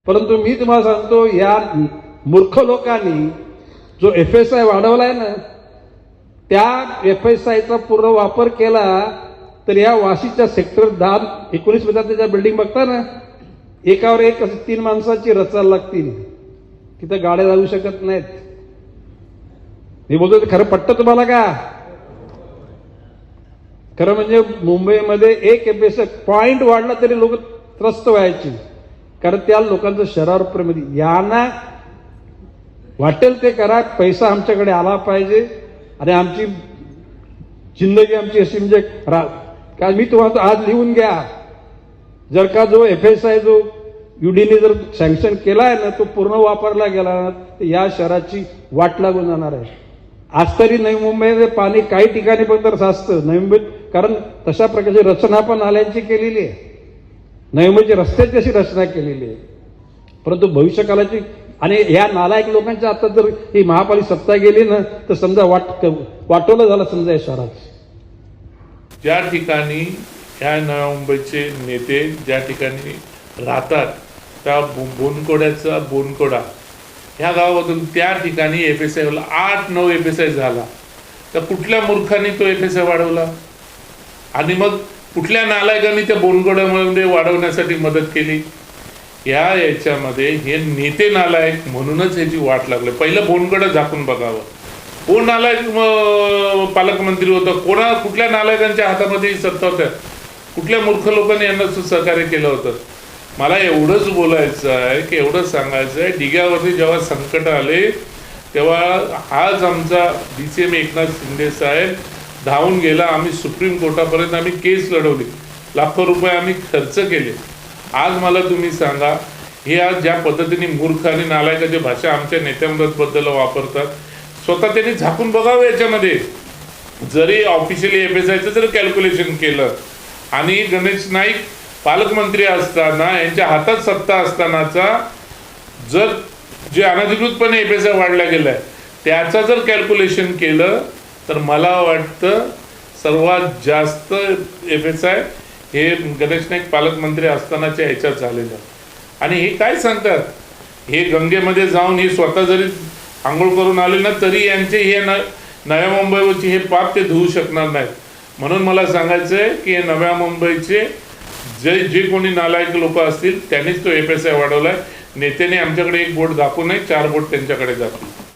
परंतु मी तुम्हाला सांगतो, या मूर्ख लोकांनी जो FSI वाढवलाय ना, त्या FSIचा पूर्ण वापर केला तर या वाशीच्या सेक्टर 10-19 मध्ये त्याच्या बिल्डिंग बघता ना, एकावर एक 3 माणसाची रचायला लागतील, तिथं गाड्या जाऊ शकत नाहीत. मी बोलतो ते खरं पटतं तुम्हाला का? खरं म्हणजे मुंबईमध्ये एक FSI पॉइंट वाढला तरी लोक त्रस्त व्हायची, कारण त्या लोकांचं शहरावर प्रेम. यांना वाटेल ते करा, पैसा आमच्याकडे आला पाहिजे आणि आमची जिंदगी आमची अशी म्हणजे काय. मी तुम्हाला आज लिहून घ्या, जर का जो FSI जो UDने जर सँक्शन केलाय ना, तो पूर्ण वापरला गेला ना, तर या शहराची वाट लागून जाणार आहे. आज तरी नवी मुंबईमध्ये पाणी काही ठिकाणी पण तर साचतं नवी मुंबईत, कारण तशा प्रकारची रचना पण नाल्यांची केलेली आहे, नवी मुंबईची रस्त्याची अशी रचना केलेली आहे. परंतु भविष्यकालाची आणि या नालायक लोकांच्या आता जर ही महापालिका सत्ता गेली ना, तर समजा वाटोलं झालं समजा या शहरात. ज्या ठिकाणी ह्या नव्या मुंबईचे नेते ज्या ठिकाणी राहतात, त्या बोनकोड्याचा बोनकोडा ह्या गावामधून त्या ठिकाणी FSI 8-9 FSI झाला, तर कुठल्या मूर्खाने तो FSI वाढवला आणि मग कुठल्या नालायकांनी त्या बोनकोड्यामध्ये वाढवण्यासाठी मदत केली? याच्यामध्ये हे नेते नालायक म्हणूनच ह्याची वाट लागली. पहिलं बोनकोडा झाकून बघावं, कोण नालायक पालकमंत्री होतं, कुठल्या नालायकांच्या हातामध्ये सत्ता होत्या, कुठल्या मूर्ख लोकांनी यांना सहकार्य केलं होतं. मला एवढंच बोलायचं आहे की एवढंच सांगायचं आहे, डिग्यावरती जेव्हा संकट आले तेव्हा हाच आमचा DCM एकनाथ शिंदे साहेब धावून गेला. आम्ही सुप्रीम कोर्टापर्यंत आम्ही केस लढवली, लाखो रुपये आम्ही खर्च केले. आज मला तुम्ही सांगा, हे आज ज्या पद्धतीने मूर्ख आणि नालायकाची भाषा आमच्या नेत्यांबद्दल वापरतात, स्वतः त्यांनी झाकून बघावं याच्यामध्ये. जरी ऑफिशियली FSIचं जर कॅल्क्युलेशन केलं आणि गणेश नाईक पालकमंत्री असताना यांच्या हातात सत्ता असतानाचा जर जे अनधिकृतपणे FSI वाढला गेलाय त्याचा जर कॅल्क्युलेशन केलं, तर मला वाटतं सर्वात जास्त FSI हे गणेश नाईक पालकमंत्री असतानाच्या ह्याच्यात झालेलं. आणि हे काय सांगतात, हे गंगेमध्ये जाऊन हे स्वतः जरी आंघोळ करून आले ना, तरी यांचे हे नव्या मुंबईवरची हे पाप ते धुवू शकणार नाहीत. म्हणून मला सांगायचं आहे की नव्या मुंबईचे जे कोणी नालायक लोक असतील त्यांनीच तो FSI वाढवलाय. नेत्याने आमच्याकडे एक बोट दाखवू नये, 4 बोट त्यांच्याकडे जातील.